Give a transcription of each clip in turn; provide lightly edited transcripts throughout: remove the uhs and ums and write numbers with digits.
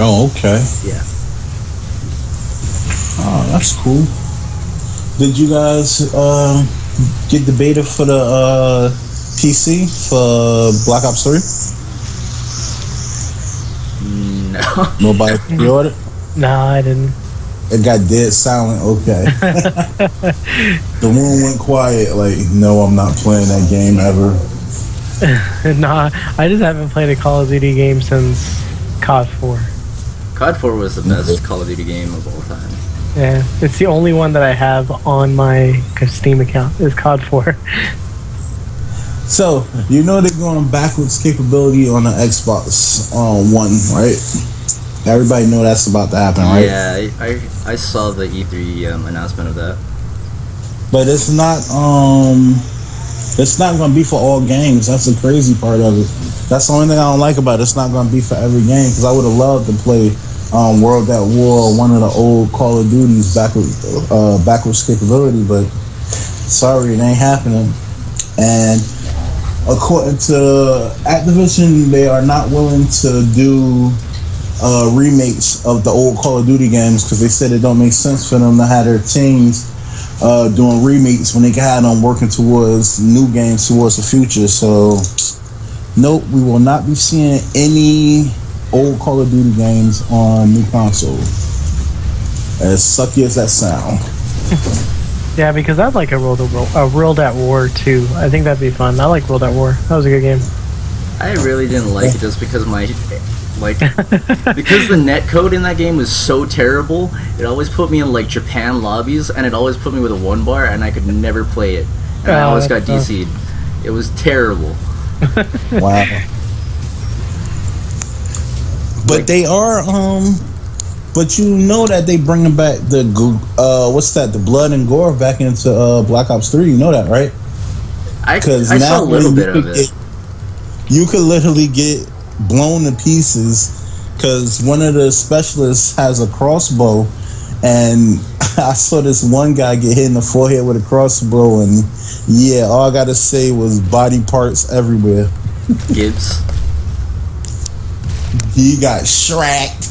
Oh, okay. Yeah. Oh, that's cool. Did you guys get the beta for the PC for Black Ops 3? No. Nobody pre-ordered? No, I didn't. It got dead silent. Okay. The room went quiet. Like, no, I'm not playing that game ever. Nah, I just haven't played a Call of Duty game since COD 4. COD 4 was the best Call of Duty game of all time. Yeah, it's the only one that I have on my Steam account is COD 4. So, you know they're going backwards capability on the Xbox One, right? Everybody know that's about to happen, right? Yeah, I saw the E3 announcement of that. But it's not going to be for all games. That's the crazy part of it. That's the only thing I don't like about it. It's not going to be for every game, because I would have loved to play World at War, one of the old Call of Duty's backwards capability, but sorry, it ain't happening. And according to Activision, they are not willing to do remakes of the old Call of Duty games, because they said it don't make sense for them to have their teams doing remakes when they can have them working towards new games towards the future. So nope, we will not be seeing any old Call of Duty games on new consoles, as sucky as that sound. Yeah, because I'd like a World at War too. I think that'd be fun. I like World at War. That was a good game. I really didn't like it just because because the netcode in that game was so terrible. It always put me in like Japan lobbies, and it always put me with a 1 bar, and I could never play it. And I always got DC'd. It was terrible. Wow. But they are, but you know that they bringing back the the blood and gore back into Black Ops 3. You know that, right? Because I saw a little bit of it. You could literally get blown to pieces because one of the specialists has a crossbow, and I saw this one guy get hit in the forehead with a crossbow, and yeah, all I gotta say was body parts everywhere. Gibbs. He got shracked.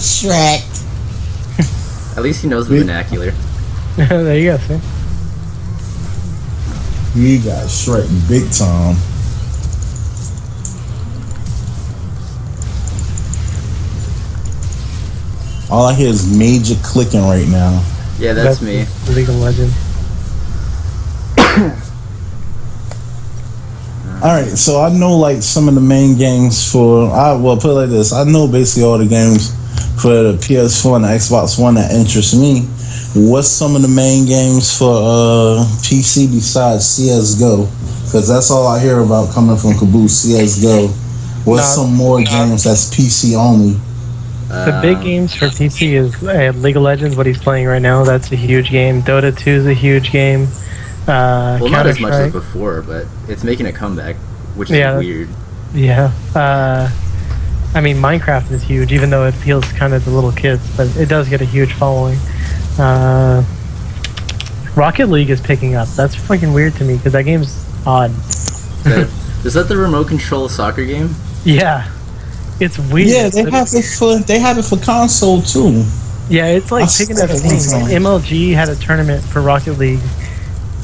Shracked. At least he knows the vernacular. There you go, see? He got shredded big time. All I hear is major clicking right now. Yeah, that's me. League of Legends. Alright, so I know like some of the main games for, put it like this, I know basically all the games for the PS4 and the Xbox One that interest me. What's some of the main games for PC besides CSGO? Because that's all I hear about coming from Caboose, CSGO. What's some more games that's PC only? The big games for PC is League of Legends, what he's playing right now. That's a huge game. Dota 2 is a huge game. Well, not as much as before, but it's making a comeback, which is weird. Yeah. I mean, Minecraft is huge, even though it appeals kind of to little kids, but it does get a huge following. Rocket League is picking up. That's fucking weird to me, because that game's odd. Is that the remote control soccer game? Yeah. It's weird. Yeah, they have it for console too. Yeah, it's like picking up things. MLG had a tournament for Rocket League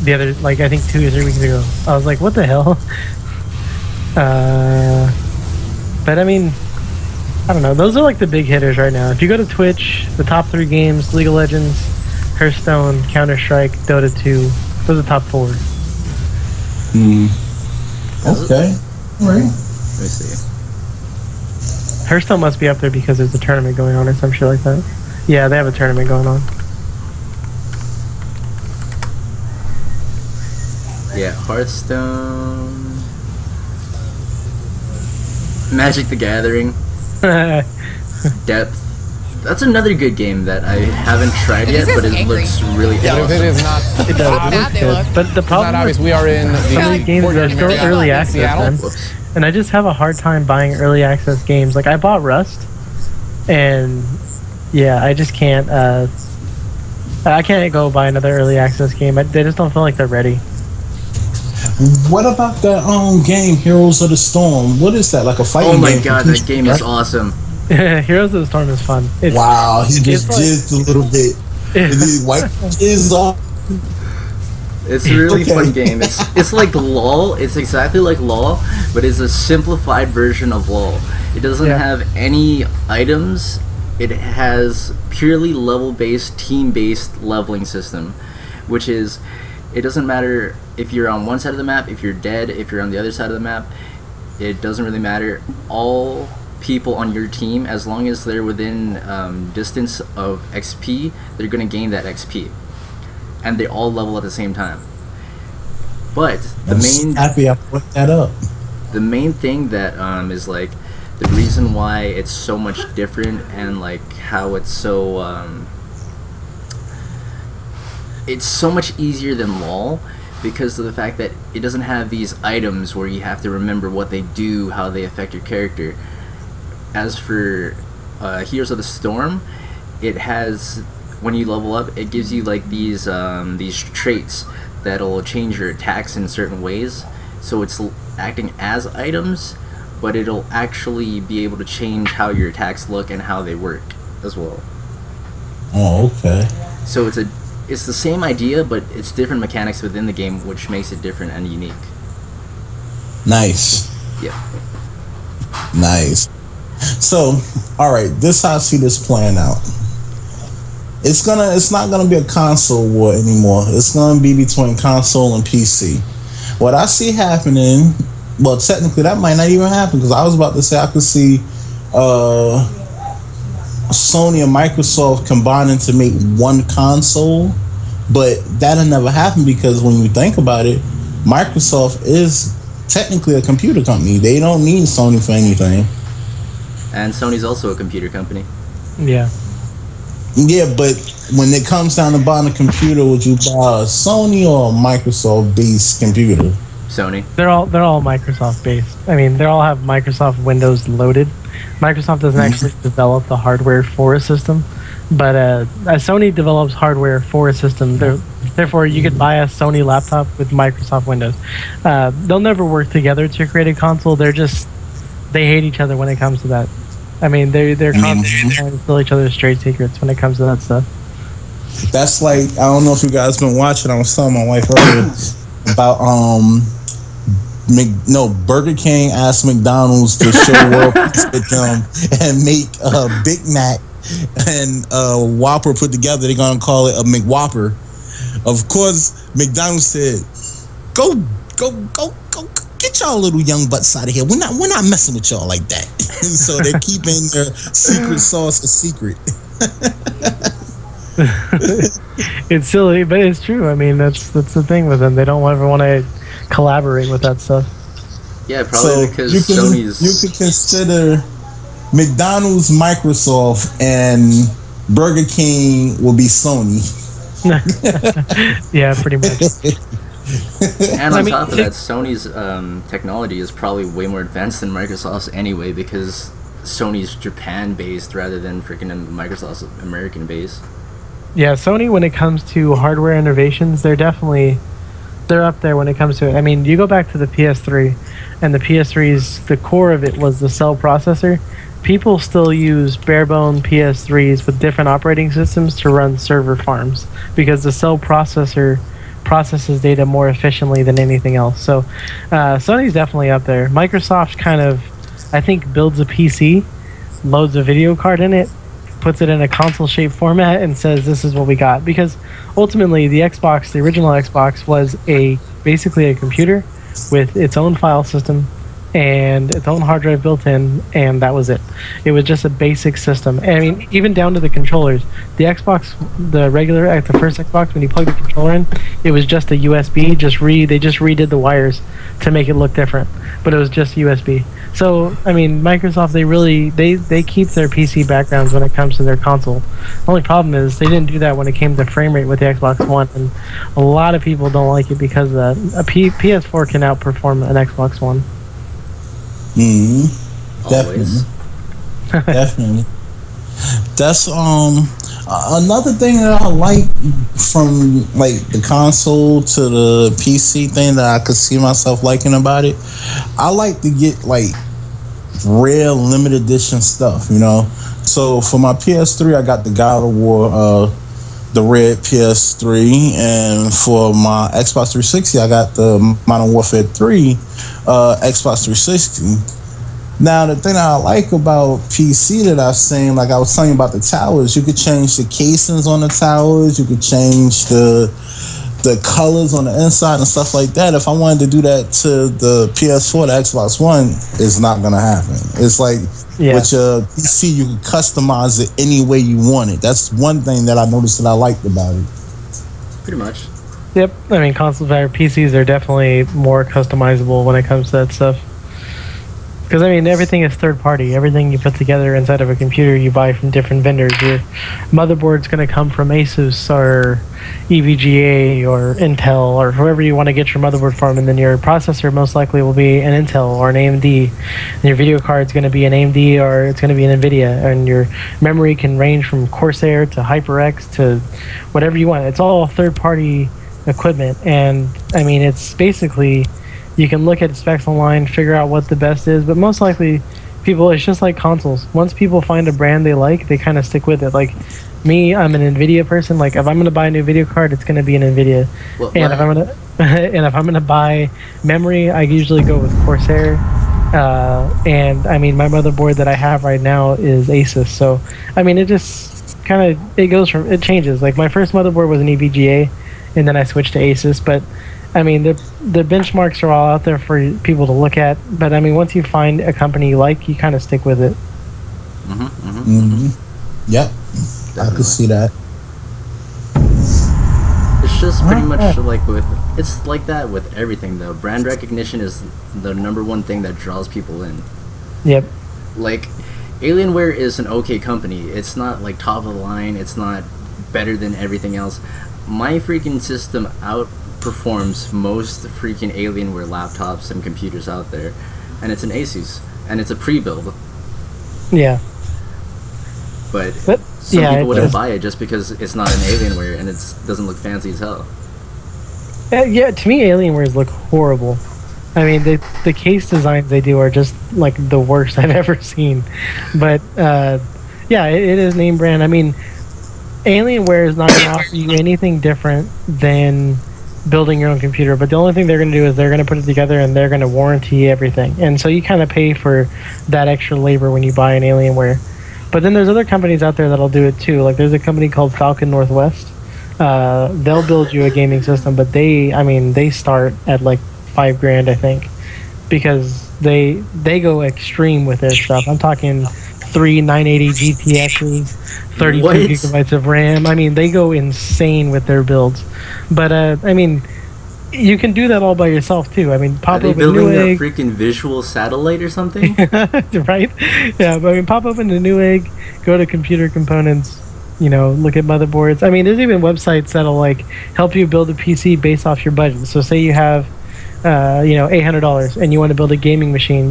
the other, I think 2 or 3 weeks ago. I was like, what the hell? But I mean, I don't know. Those are like the big hitters right now. If you go to Twitch, the top 3 games: League of Legends, Hearthstone, Counter-Strike, Dota 2. Those are the top 4. Okay. All right. Let me see. Hearthstone must be up there because there's a tournament going on or some shit like that. Yeah, they have a tournament going on. Yeah, Hearthstone. Magic the Gathering. Depth. That's another good game that I haven't tried yet, but it looks really awesome. It is not. It does. But the problem is, we are in some of these games are still early access, and I just have a hard time buying early access games. Like I bought Rust, and yeah, I just can't. I can't go buy another early access game. They just don't feel like they're ready. What about that game Heroes of the Storm? What is that? Like a fighting game? Oh my god, that game is awesome. Heroes of the Storm is fun. Wow, he just jizzed a little bit. And he wiped jizz off. It's a really fun game. It's like LOL. It's exactly like LOL, but it's a simplified version of LOL. It doesn't have any items. It has purely level-based, team-based leveling system, which is, it doesn't matter if you're on one side of the map, if you're dead, if you're on the other side of the map. It doesn't really matter. All people on your team, as long as they're within distance of XP, they're going to gain that XP. And they all level at the same time. But the happy I put that up. The main thing that is like the reason why it's so much different, and like how it's so much easier than LOL, because of the fact that it doesn't have these items where you have to remember what they do, how they affect your character. As for Heroes of the Storm, it has, when you level up, it gives you like these traits that'll change your attacks in certain ways. So it's acting as items, but it'll actually be able to change how your attacks look and how they work as well. Oh, okay. So it's the same idea, but it's different mechanics within the game, which makes it different and unique. Nice. Yeah. Nice. So, all right, this is how I see this playing out. It's not gonna be a console war anymore. It's gonna be between console and PC. What I see happening, well, technically that might not even happen, because I was about to say I could see Sony and Microsoft combining to make one console, but that'll never happen, because when you think about it, Microsoft is technically a computer company. They don't need Sony for anything. And Sony's also a computer company. Yeah. Yeah, but when it comes down to buying a computer, would you buy a Sony or a Microsoft-based computer? Sony. They're all Microsoft based. I mean, they all have Microsoft Windows loaded. Microsoft doesn't actually develop the hardware for a system, but Sony develops hardware for a system. Therefore, you could buy a Sony laptop with Microsoft Windows. They'll never work together to create a console. They hate each other when it comes to that. I mean, they're constantly trying to steal each other's trade secrets when it comes to that stuff. That's like, I don't know if you guys been watching. I was telling my wife earlier about Burger King asked McDonald's to share world peace with them and make a Big Mac and a Whopper put together. They're gonna call it a McWhopper. Of course, McDonald's said, "Go, get y'all little young butts out of here. We're not messing with y'all like that." So they're keeping their secret sauce a secret. It's silly, but it's true. I mean, that's the thing with them. They don't ever want to collaborate with that stuff. Yeah, probably because Sony's. You could consider McDonald's Microsoft and Burger King will be Sony. Yeah, pretty much. And on top of that, Sony's technology is probably way more advanced than Microsoft's anyway, because Sony's Japan-based rather than freaking Microsoft's American-based. Yeah, Sony, when it comes to hardware innovations, they're up there when it comes to it. I mean, you go back to the PS3, and the PS3's, the core of it was the cell processor. People still use bare-bone PS3s with different operating systems to run server farms, because the cell processor processes data more efficiently than anything else. So Sony's definitely up there. Microsoft kind of, I think, builds a PC, loads a video card in it, puts it in a console-shaped format, and says, this is what we got. Because ultimately, the Xbox, the original Xbox, was basically a computer with its own file system and its own hard drive built in, and that was it. It was just a basic system. I mean, even down to the controllers. The Xbox, the first Xbox, when you plug the controller in, it was just a USB. They just redid the wires to make it look different, but it was just USB. So, I mean, Microsoft, they keep their PC backgrounds when it comes to their console. The only problem is they didn't do that when it came to frame rate with the Xbox One, and a lot of people don't like it because a PS4 can outperform an Xbox One. Definitely. Definitely. That's another thing that I like from like the console to the PC thing that I could see myself liking about it. I like to get like rare limited edition stuff, you know. So for my PS3, I got the God of War, the red PS3, and for my Xbox 360, I got the Modern Warfare 3 Xbox 360. Now, the thing that I like about PC that I've seen, like I was telling you about the towers, you could change the casings on the towers, you could change the colors on the inside and stuff like that. If I wanted to do that to the PS4, the Xbox One, it's not going to happen. It's like with your PC, you can customize it any way you want it. That's one thing that I noticed that I liked about it. Pretty much. Yep. I mean, consoles or PCs are definitely more customizable when it comes to that stuff. Because, I mean, everything is third party. Everything you put together inside of a computer, you buy from different vendors. Your motherboard's going to come from Asus or EVGA or Intel or whoever you want to get your motherboard from. And then your processor most likely will be an Intel or an AMD. And your video card's going to be an AMD or it's going to be an NVIDIA. And your memory can range from Corsair to HyperX to whatever you want. It's all third party equipment. And, I mean, it's basically... You can look at specs online, figure out what the best is, but most likely, it's just like consoles. Once people find a brand they like, they kind of stick with it. Like me, I'm an NVIDIA person. Like if I'm going to buy a new video card, it's going to be an NVIDIA. If I'm gonna buy memory, I usually go with Corsair. And I mean, my motherboard that I have right now is Asus. So I mean, it just it changes. Like my first motherboard was an EVGA, and then I switched to Asus, but. I mean, the benchmarks are all out there for people to look at, but I mean, once you find a company you like, you kind of stick with it. Yep, definitely. I can see that. It's just pretty much it's like that with everything though. Brand recognition is the #1 thing that draws people in. Yep. Like, Alienware is an okay company. It's not like top of the line. It's not better than everything else. My freaking system outperforms most freaking Alienware laptops and computers out there, and it's an Asus, and it's a pre-build. Yeah. But some people wouldn't buy it just because it's not an Alienware and it doesn't look fancy as hell. Yeah, to me, Alienwares look horrible. I mean, the case designs they do are just like the worst I've ever seen. But yeah, it is name brand. I mean, Alienware is not going to offer you anything different than building your own computer, but the only thing they're going to do is they're going to put it together and they're going to warranty everything. And so you kind of pay for that extra labor when you buy an Alienware. But then there's other companies out there that'll do it too. Like there's a company called Falcon Northwest. They'll build you a gaming system, but they start at like $5,000, I think, because they go extreme with their stuff. I'm talking 3 980 GTXs, 32 gigabytes of RAM. I mean, they go insane with their builds. But I mean, you can do that all by yourself too. I mean, pop open Newegg. Are they building a freaking visual satellite or something? Right? Yeah, but I mean, pop open the Newegg, go to computer components, look at motherboards. I mean, there's even websites that'll like help you build a PC based off your budget. So say you have, $800 and you want to build a gaming machine.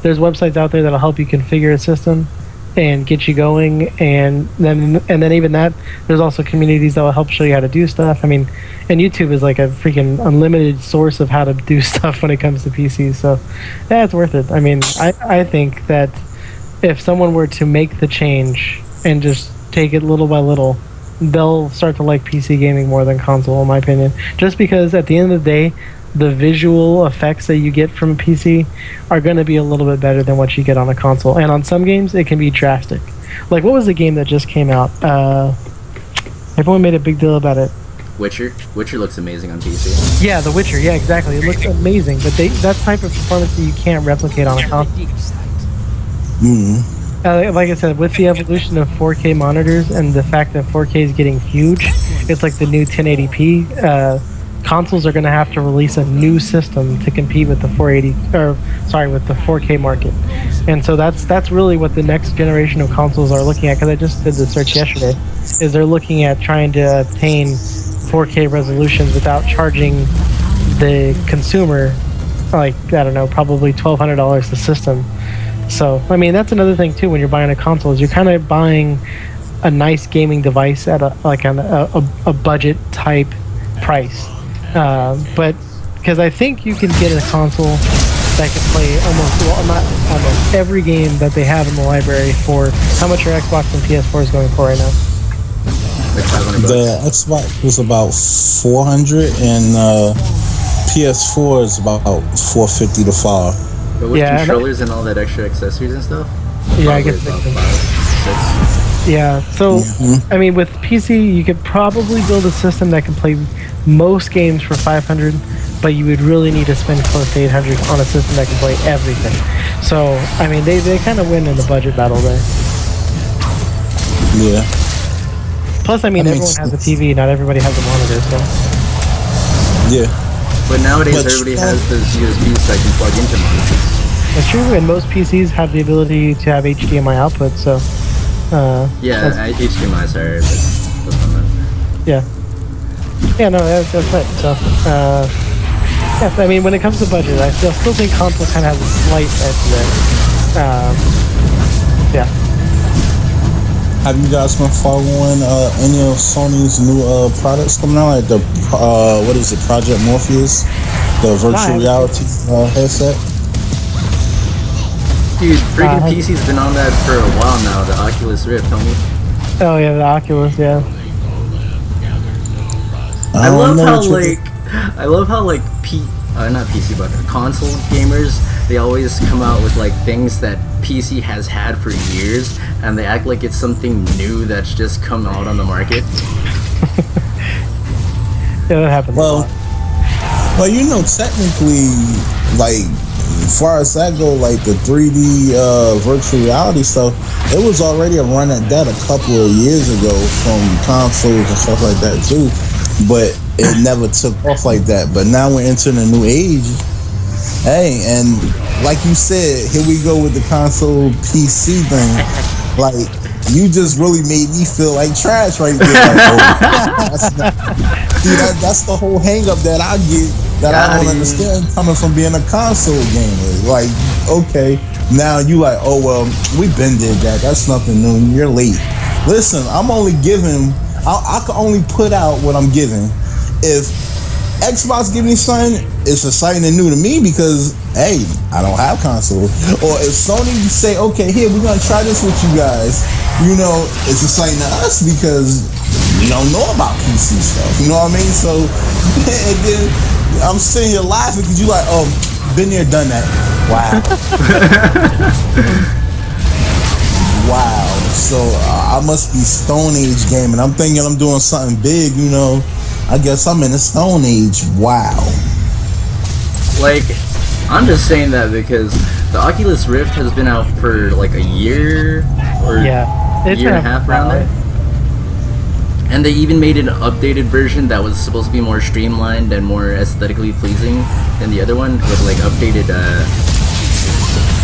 There's websites out there that'll help you configure a system and get you going, and then even that, there's also communities that will help show you how to do stuff. I mean, and YouTube is like a freaking unlimited source of how to do stuff when it comes to PCs. So yeah, it's worth it. I mean, I think that if someone were to make the change and just take it little by little, they'll start to like PC gaming more than console, in my opinion. Just because at the end of the day, the visual effects that you get from a PC are going to be a little bit better than what you get on a console. And on some games, it can be drastic. Like, what was the game that just came out? Everyone made a big deal about it. Witcher? Witcher looks amazing on PC. Yeah, The Witcher. Yeah, exactly. It looks amazing. But that type of performance that you can't replicate on a console. Like I said, with the evolution of 4K monitors and the fact that 4K is getting huge, it's like the new 1080p. Consoles are going to have to release a new system to compete with the 4K market. And so that's really what the next generation of consoles are looking at, because I just did the search yesterday, is they're looking at trying to obtain 4K resolutions without charging the consumer, like, I don't know, probably $1,200 a system. So, I mean, that's another thing too when you're buying a console, is you're kind of buying a nice gaming device at a budget type price. But because I think you can get a console that can play not almost every game that they have in the library for how much your Xbox and PS4 is going for right now. Like $500. The Xbox was about 400 and PS4 is about 450 to 5. But with controllers and all that extra accessories and stuff? Yeah, I guess about 5, 6. Yeah, so I mean, with PC, you could probably build a system that can play most games for 500, but you would really need to spend close to 800 on a system that can play everything. So, I mean, they kind of win in the budget battle there. Yeah. Plus, I mean, everyone has a TV, not everybody has a monitor, so. Yeah. But nowadays, everybody has those USBs that can plug into monitors. That's true, and most PCs have the ability to have HDMI output, so. Yeah, HDMI, sorry. Yeah. Yeah, no, that's right. So, yeah, I mean, when it comes to budget, I still think console kind of has a slight edge there. Yeah. Have you guys been following any of Sony's new products coming out? Like the what is it, Project Morpheus, the virtual reality headset? Dude, freaking PC's been on that for a while now. The Oculus Rift, homie. Oh yeah, the Oculus, yeah. I love how not PC, but console gamers, they always come out with like things that PC has had for years, and they act like it's something new that's just come out on the market. Yeah, that happens. Well, you know, technically, like, as far as that go, like the 3D virtual reality stuff, it was already a run at that a couple of years ago from consoles and stuff like that too, but it never took off like that. But now we're entering a new age. Hey, and like you said, here we go with the console PC thing. Like, you just really made me feel like trash right there. Like, that's the whole hang up that I get, that I don't understand coming from being a console gamer. Like, okay, now you like, oh well, we been did that. That's nothing new. You're late. Listen, I'm only giving. I can only put out what I'm giving. If Xbox give me something, it's exciting and new to me because, hey, I don't have console. Or if Sony say, okay, here, we're going to try this with you guys, you know, it's exciting to us because we don't know about PC stuff. You know what I mean? So, and then I'm sitting here laughing because you're like, oh, been there, done that. Wow. Wow. So, I must be Stone Age gaming. I'm thinking I'm doing something big, you know. I guess I'm in the Stone Age. Wow. Like, I'm just saying that because the Oculus Rift has been out for like a year or a year and a half around there. And they even made an updated version that was supposed to be more streamlined and more aesthetically pleasing than the other one, with like updated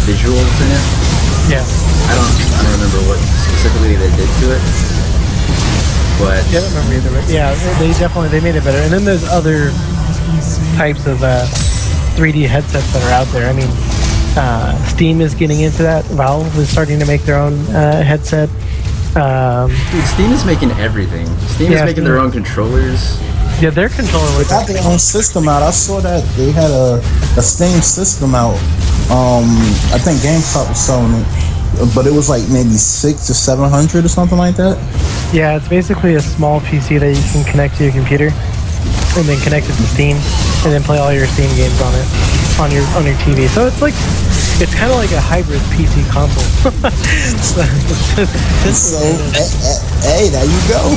visuals in it. Yeah. I don't remember what specifically they did to it. But yeah, I don't remember either. Yeah, they made it better. And then there's other types of 3D headsets that are out there. I mean, Steam is getting into that. Valve is starting to make their own headset. Dude, Steam is making everything. Steam is making their own controllers. Yeah, their controller. They got their own system out. I saw that they had a Steam system out. I think GameStop was selling it, but it was like maybe $600 to $700 or something like that. Yeah, it's basically a small PC that you can connect to your computer, and then connect it to Steam, and then play all your Steam games on it on your TV. So it's kind of like a hybrid PC console. So hey, there you go.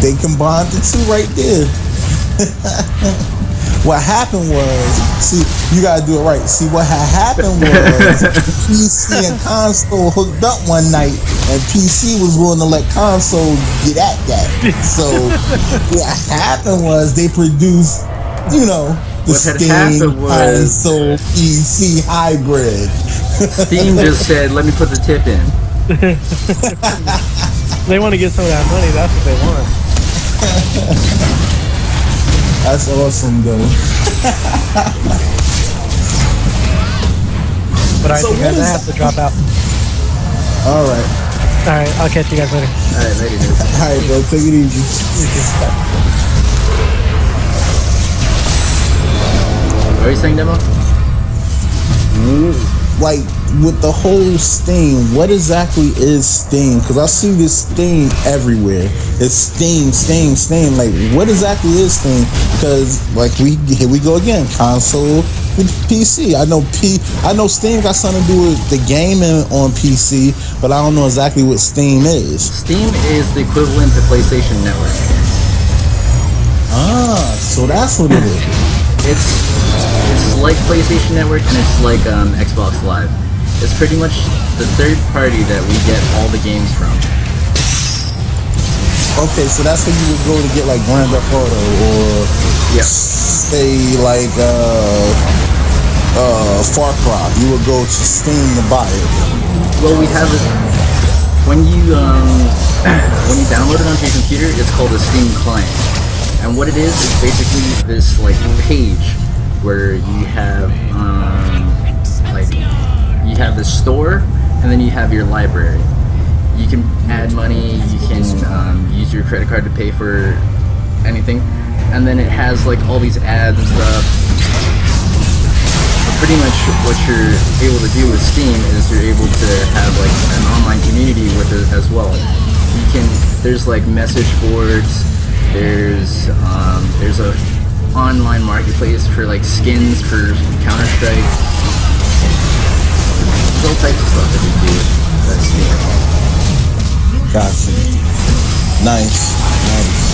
They combined the two right there. What happened was, see, you gotta do it right. See, what had happened was PC and console hooked up one night, and PC was willing to let console get at that. So what happened was they produced, you know, the Steam console PC hybrid. Steam just said, "Let me put the tip in." They want to get some of that money. That's what they want. That's awesome, though. But I think I have to drop out. All right. I'll catch you guys later. All right, later, dude. All right, bro. Take it easy. What are you saying, Demo? like with the whole Steam, what exactly is Steam? Because I see this Steam everywhere. It's Steam. Like, what exactly is Steam? Because like here we go again, console with PC. I know Steam got something to do with the gaming on PC, but I don't know exactly what Steam is. Steam is the equivalent to PlayStation Network. So that's what it is. It's like PlayStation Network, and it's like Xbox Live. It's pretty much the third party that we get all the games from. Okay, so that's where you would go to get like Grand Theft Auto, or say like Far Cry. You would go to Steam to buy it. Well, we have it when you download it onto your computer. It's called a Steam client, and what it is basically this like page where you have you have the store, and then you have your library. You can add money, you can use your credit card to pay for anything, and then it has like all these ads and stuff. But pretty much what you're able to do with Steam is you're able to have like an online community with it as well. There's like message boards, there's a online marketplace for like skins for Counter-Strike. All types of stuff that we do with Steam. Gotcha. Nice.